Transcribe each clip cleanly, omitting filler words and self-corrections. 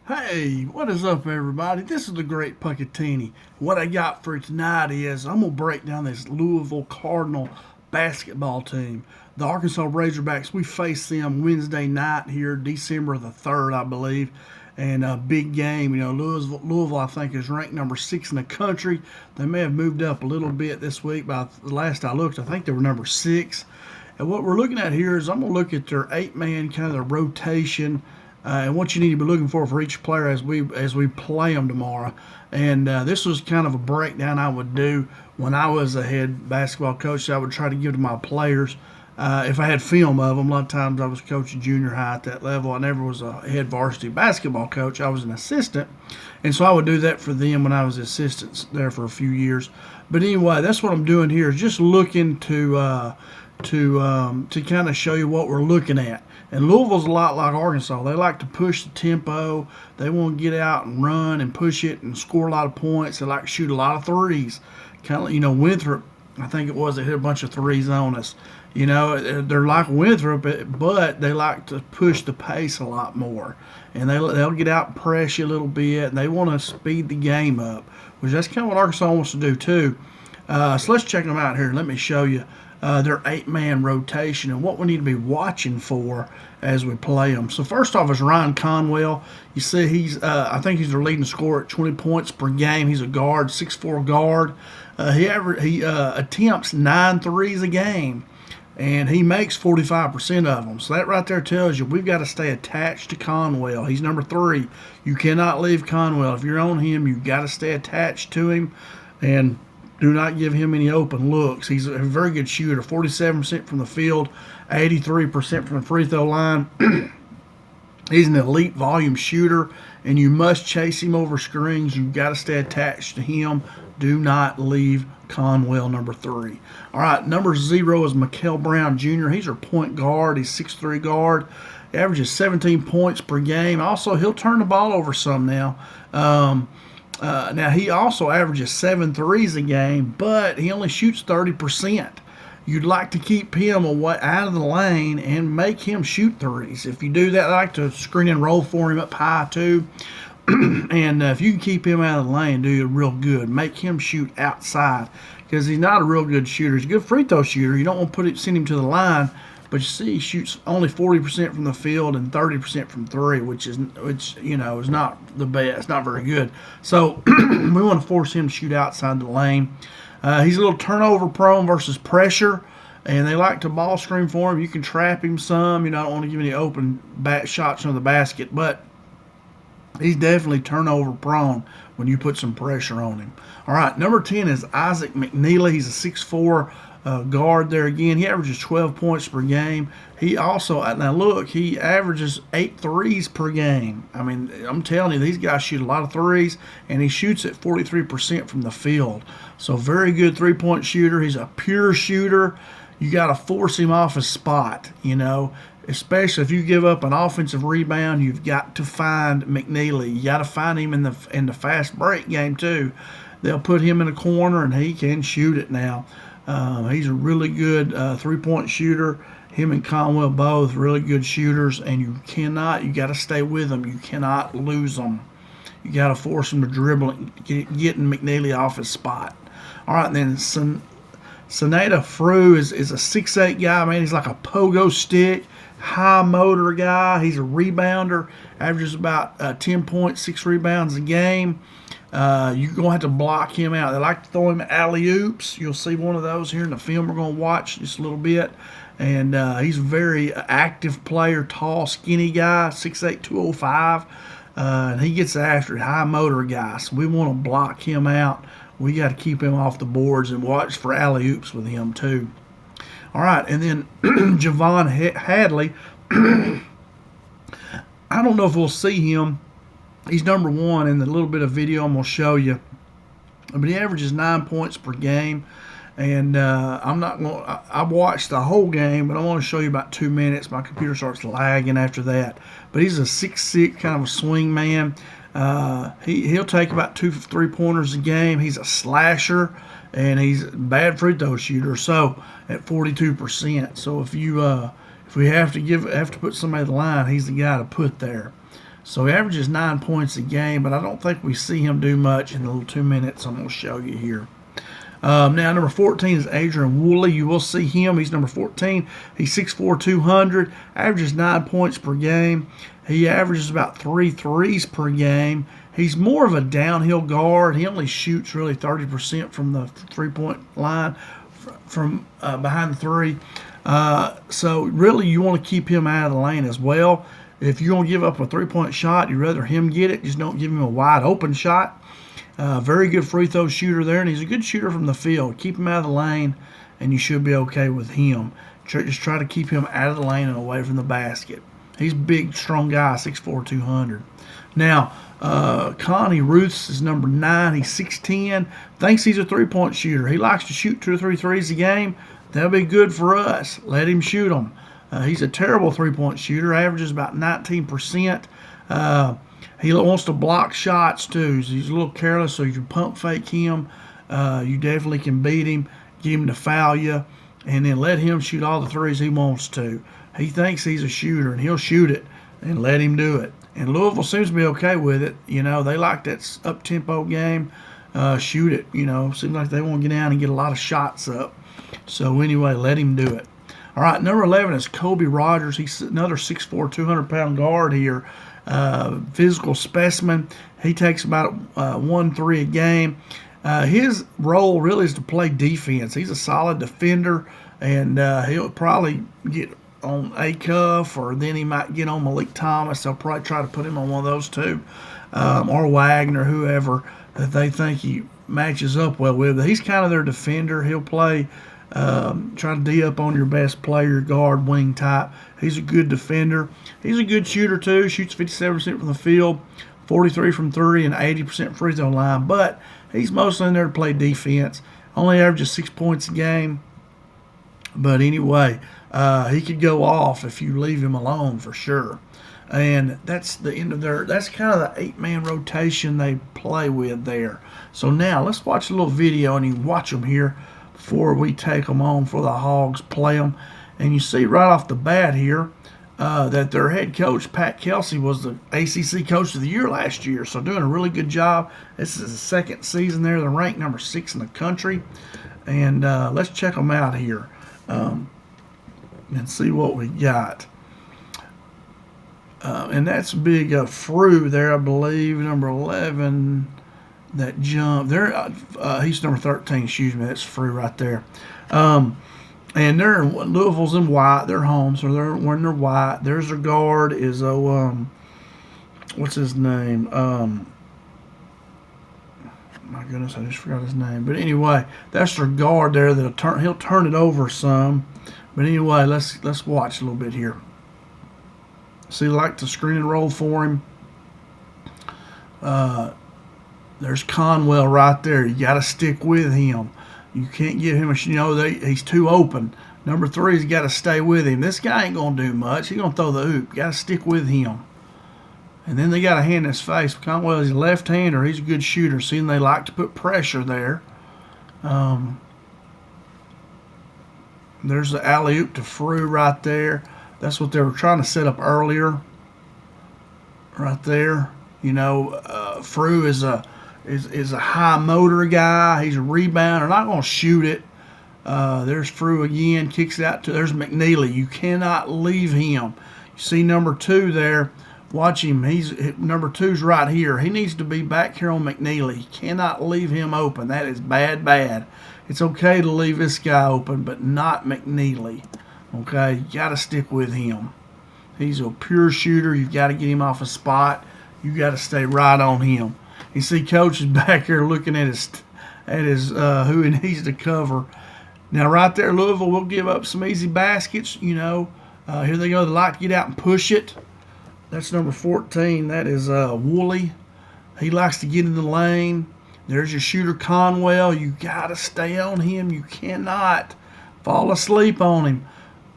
Hey, what is up, everybody? This is the Great Puckettini. What I got for tonight is I'm going to break down this Louisville Cardinal basketball team. The Arkansas Razorbacks, we face them Wednesday night here, December the 3rd, I believe. And a big game. You know, Louisville, I think, is ranked number 6 in the country. They may have moved up a little bit this week, but the last I looked, I think they were number 6. And what we're looking at here is I'm going to look at their 8-man kind of their rotation and what you need to be looking for each player as we play them tomorrow. And this was kind of a breakdown I would do when I was a head basketball coach. I would try to give to my players if I had film of them. A lot of times I was coaching junior high at that level. I never was a head varsity basketball coach. I was an assistant, and so I would do that for them when I was assistant there for a few years. But anyway, that's what I'm doing here is just looking to kind of show you what we're looking at. And Louisville's a lot like Arkansas. They like to push the tempo. They want to get out and run and push it and score a lot of points. They like to shoot a lot of threes. Kind of, Winthrop, I think it was, they hit a bunch of threes on us. They're like Winthrop, but they like to push the pace a lot more. And they'll get out and press you a little bit, and they want to speed the game up, which that's kind of what Arkansas wants to do too. So let's check them out here. Let me show you their 8-man rotation and what we need to be watching for as we play them. So first off is Ryan Conwell. You see I think he's their leading scorer at 20 points per game. He's a guard, 6'4" guard. He attempts 9 threes a game, and he makes 45% of them. So that right there tells you we've got to stay attached to Conwell. He's number 3. You cannot leave Conwell. If you're on him, you've got to stay attached to him and do not give him any open looks. He's a very good shooter, 47% from the field, 83% from the free throw line. He's an elite volume shooter, and you must chase him over screens. You've got to stay attached to him. Do not leave Conwell, number 3. All right, number 0 is Mikel Brown Jr. He's our point guard. He's 6'3" guard. He averages 17 points per game. Also, he'll turn the ball over some now. Now, he also averages 7 threes a game, but he only shoots 30%. You'd like to keep him away out of the lane and make him shoot threes. If you do that, I like to screen and roll for him up high too. And if you can keep him out of the lane, do you real good. Make him shoot outside because he's not a real good shooter. He's a good free throw shooter. You don't want to send him to the line. But you see, he shoots only 40% from the field and 30% from 3, which is not the best, not very good. So we want to force him to shoot outside the lane. He's a little turnover prone versus pressure, and they like to ball screen for him. You can trap him some. I don't want to give any open back shots on the basket, but he's definitely turnover prone when you put some pressure on him. All right, number 10 is Isaac McNeely. He's a 6'4" guard there again. He averages 12 points per game. He also, now look, he averages 8 threes per game. I mean, I'm telling you, these guys shoot a lot of threes, and he shoots at 43% from the field. So very good three-point shooter. He's a pure shooter. You got to force him off his spot, especially if you give up an offensive rebound. You've got to find McNeely. You got to find him in the fast break game too. They'll put him in a corner, and he can shoot it now. He's a really good three-point shooter. Him and Conwell both really good shooters, and you got to stay with them. You cannot lose them. You got to force them to dribble and getting McNeely off his spot. All right, then Sanada Frew is a 6'8" guy, man. He's like a pogo stick, high motor guy. He's a rebounder, averages about 10 points, 6 rebounds a game. You're going to have to block him out. They like to throw him alley-oops. You'll see one of those here in the film we're going to watch just a little bit. And he's a very active player, tall, skinny guy, 6'8", 205. And he gets after it, high motor guy. So we want to block him out. We got to keep him off the boards and watch for alley-oops with him too. All right, and then Javon Hadley. I don't know if we'll see him. He's number 1 in the little bit of video I'm going to show you. But he averages 9 points per game. And I've watched the whole game, but I want to show you about 2 minutes. My computer starts lagging after that. But he's a 6'6", kind of a swing man. He'll take about 2 3-pointers a game. He's a slasher, and he's a bad free throw shooter. So at 42%. So if we have to put somebody at the line, he's the guy to put there. So he averages 9 points a game, but I don't think we see him do much in the little 2 minutes I'm going to show you here. Now, number 14 is Adrian Woolley. You will see him. He's number 14. He's 6'4", 200, averages 9 points per game. He averages about 3 threes per game. He's more of a downhill guard. He only shoots really 30% from the three-point line from behind the three. So really you want to keep him out of the lane as well. If you're going to give up a three-point shot, you'd rather him get it. Just don't give him a wide open shot. Very good free throw shooter there, and he's a good shooter from the field. Keep him out of the lane, and you should be okay with him. Just try to keep him out of the lane and away from the basket. He's a big, strong guy, 6'4", 200. Now, Connie Ruths is number 9. He's 6'10", thinks he's a three-point shooter. He likes to shoot 2 or 3 threes a game. That'll be good for us. Let him shoot them. He's a terrible three-point shooter, averages about 19%. He wants to block shots, too. He's a little careless, so you can pump fake him. You definitely can beat him, get him to foul you, and then let him shoot all the threes he wants to. He thinks he's a shooter, and he'll shoot it, and let him do it. And Louisville seems to be okay with it. You know, they like that up-tempo game. Shoot it, you know. Seems like they want to get down and get a lot of shots up. So, anyway, let him do it. All right, number 11 is Kobe Rogers. He's another 6'4", 200-pound guard here. Physical specimen. He takes about 1 3 a game. His role really is to play defense. He's a solid defender, and he'll probably get on Acuff, or then he might get on Malik Thomas. They'll probably try to put him on one of those two, or Wagner, whoever that they think he matches up well with. But he's kind of their defender. He'll play, try to D up on your best player, guard, wing type. He's a good defender. He's a good shooter, too. Shoots 57% from the field, 43 from 3, and 80% free throw line. But he's mostly in there to play defense. Only averages 6 points a game. But anyway, he could go off if you leave him alone for sure. And that's the end of that's kind of the 8-man rotation they play with there. So now let's watch a little video, and you can watch them here before we take them on for the Hogs, play them. And you see right off the bat here that their head coach, Pat Kelsey, was the ACC Coach of the Year last year. So doing a really good job. This is the second season there. They're ranked number 6 in the country. And let's check them out here and see what we got. And that's big Frew there, I believe, number 11. That jump there. He's number 13. Excuse me. That's Frew right there. And they're Louisville's in white. They're home, so they're wearing their white. There's their guard is what's his name? My goodness, I just forgot his name. But anyway, that's their guard there. He'll turn it over some. But anyway, let's watch a little bit here. See, like the screen and roll for him. There's Conwell right there. You got to stick with him. You can't give him he's too open. Number 3's got to stay with him. This guy ain't going to do much. He's going to throw the hoop. You got to stick with him. And then they got a hand in his face. Conwell is a left-hander. He's a good shooter. Seeing they like to put pressure there. There's the alley-oop to Frew right there. That's what they were trying to set up earlier. Right there. You know, Frew is a high motor guy. He's a rebounder. Not going to shoot it. There's Frew again. Kicks it out to. There's McNeely. You cannot leave him. You see number 2 there. Watch him. Number 2's right here. He needs to be back here on McNeely. You cannot leave him open. That is bad. It's okay to leave this guy open, but not McNeely. Okay, you got to stick with him. He's a pure shooter. You've got to get him off a spot. You got to stay right on him. You see, Coach is back here looking at his who he needs to cover. Now, right there, Louisville will give up some easy baskets. You know, here they go. They like to get out and push it. That's number 14. That is Woolley. He likes to get in the lane. There's your shooter, Conwell. You got to stay on him. You cannot fall asleep on him.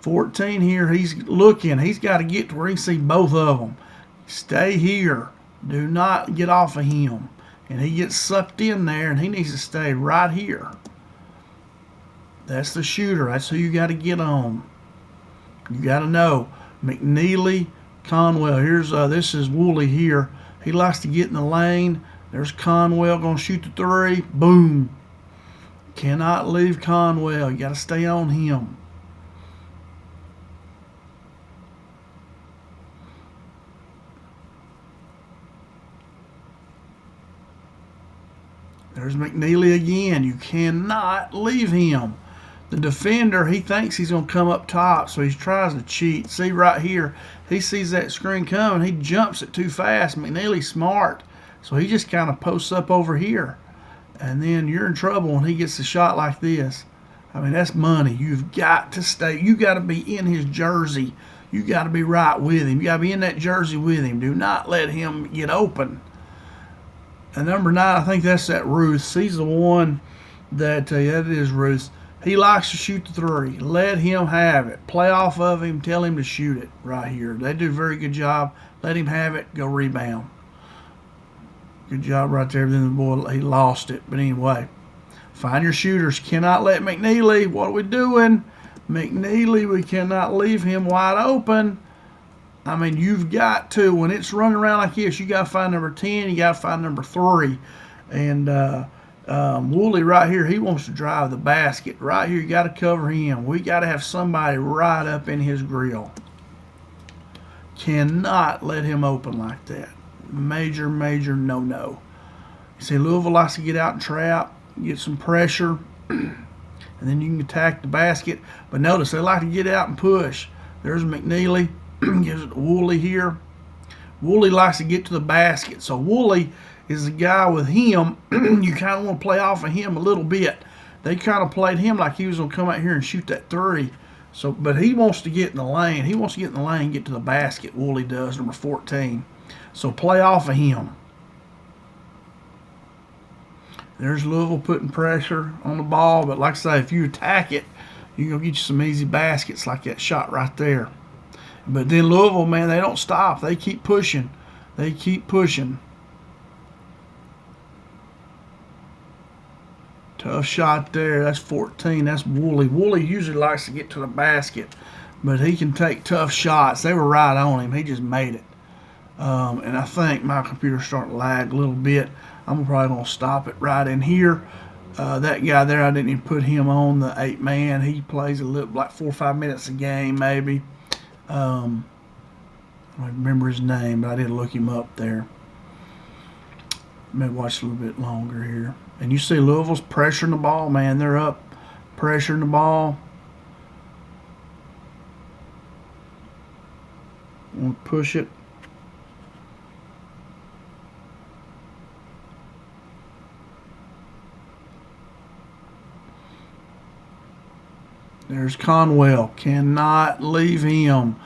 14 here, he's looking. He's got to get to where he can see both of them. Stay here. Do not get off of him. And he gets sucked in there, and he needs to stay right here. That's the shooter. That's who you got to get on. You got to know McNeely, Conwell. Here's this is Woolley here. He likes to get in the lane. There's Conwell going to shoot the three. Boom. Cannot leave Conwell. You got to stay on him. There's McNeely again. You cannot leave him. The defender, he thinks he's going to come up top, so he tries to cheat. See right here, he sees that screen coming. He jumps it too fast. McNeely's smart, so he just kind of posts up over here. And then you're in trouble when he gets a shot like this. I mean, that's money. You've got to stay. You got to be in his jersey. You got to be right with him. You got to be in that jersey with him. Do not let him get open. And number 9, I think that's that Ruth. He's the one that, that is Ruth. He likes to shoot the three. Let him have it. Play off of him. Tell him to shoot it right here. They do a very good job. Let him have it. Go rebound. Good job right there. Then the boy, he lost it. But anyway, find your shooters. Cannot let McNeely. What are we doing? McNeely, we cannot leave him wide open. I mean, you've got to, when it's running around like this, you got to find number 10, you got to find number 3. And Woolley right here, he wants to drive the basket. Right here, you got to cover him. We got to have somebody right up in his grill. Cannot let him open like that. Major, major no-no. You see, Louisville likes to get out and trap, get some pressure, and then you can attack the basket. But notice, they like to get out and push. There's McNeely. Gives it to Woolley here. Woolley likes to get to the basket. So Woolley is the guy with him. You kind of want to play off of him a little bit. They kind of played him like he was going to come out here and shoot that three. So, but he wants to get in the lane. He wants to get in the lane and get to the basket. Woolley does, number 14. So play off of him. There's Louisville putting pressure on the ball. But like I say, if you attack it, you're going to get you some easy baskets like that shot right there. But then Louisville, man, they don't stop. They keep pushing. They keep pushing. Tough shot there. That's 14. That's Woolley. Woolley usually likes to get to the basket, but he can take tough shots. They were right on him. He just made it. And I think my computer's starting to lag a little bit. I'm probably going to stop it right in here. That guy there, I didn't even put him on the 8-man. He plays a little, like 4 or 5 minutes a game, maybe. I don't remember his name, but I did look him up there. Maybe watch a little bit longer here. And you see Louisville's pressuring the ball, man. They're up, pressuring the ball. Want to push it. There's Conwell. Cannot leave him.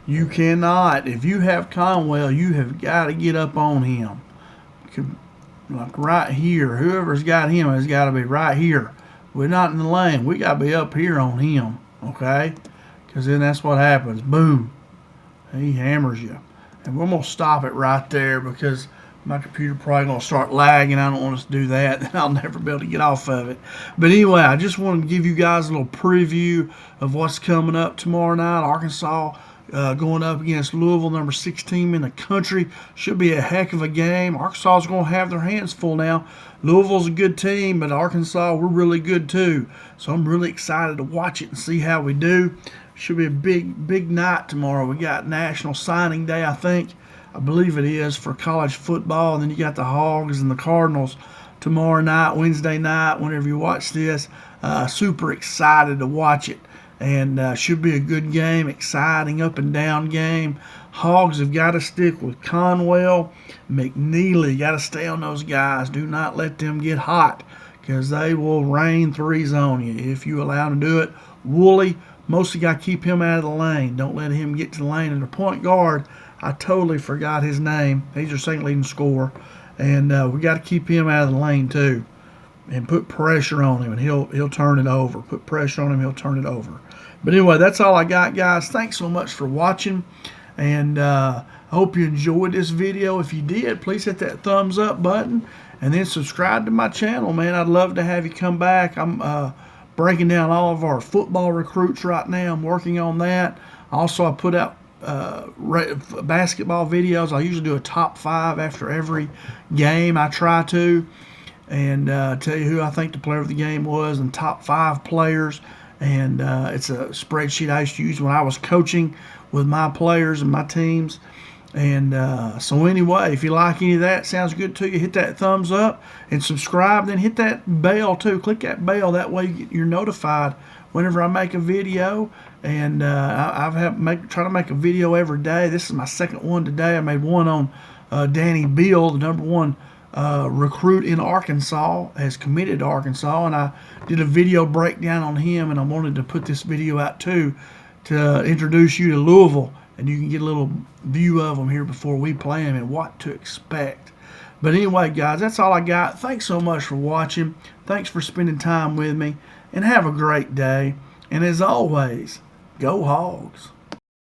You cannot. If you have Conwell, you have got to get up on him. Like right here. Whoever's got him has got to be right here. We're not in the lane. We got to be up here on him. Okay? Because then that's what happens. Boom. He hammers you. And we're going to stop it right there because my computer probably going to start lagging. I don't want us to do that. Then I'll never be able to get off of it. But anyway, I just wanted to give you guys a little preview of what's coming up tomorrow night. Arkansas going up against Louisville, number 6 team in the country. Should be a heck of a game. Arkansas is going to have their hands full now. Louisville's a good team, but Arkansas, we're really good too. So I'm really excited to watch it and see how we do. Should be a big night tomorrow. We got National Signing Day, I think. I believe it is, for college football. And then you got the Hogs and the Cardinals tomorrow night, Wednesday night, whenever you watch this. Super excited to watch it. And should be a good game, exciting up and down game. Hogs have got to stick with Conwell, McNeely. Got to stay on those guys. Do not let them get hot because they will rain threes on you if you allow them to do it. Woolley, mostly got to keep him out of the lane. Don't let him get to the lane. And the point guard, I totally forgot his name. He's our second leading scorer. And we got to keep him out of the lane too. And put pressure on him, and he'll turn it over. Put pressure on him, he'll turn it over. But anyway, that's all I got, guys. Thanks so much for watching. And I hope you enjoyed this video. If you did, please hit that thumbs up button. And then subscribe to my channel, man. I'd love to have you come back. I'm breaking down all of our football recruits right now. I'm working on that. Also, I put out basketball videos. I usually do a top 5 after every game. I try to, and tell you who I think the player of the game was and top 5 players. And it's a spreadsheet I used to use when I was coaching with my players and my teams. And so anyway, if you like any of that, sounds good to you, hit that thumbs up and subscribe. Then hit that bell too. Click that bell. That way you're notified whenever I make a video. And try to make a video every day. This is my second one today. I made one on Danny Beal, the #1 recruit in Arkansas, has committed to Arkansas, and I did a video breakdown on him, and I wanted to put this video out too to introduce you to Louisville, and you can get a little view of them here before we play them and what to expect. But anyway, guys, that's all I got. Thanks so much for watching. Thanks for spending time with me, and have a great day. And as always, go Hogs.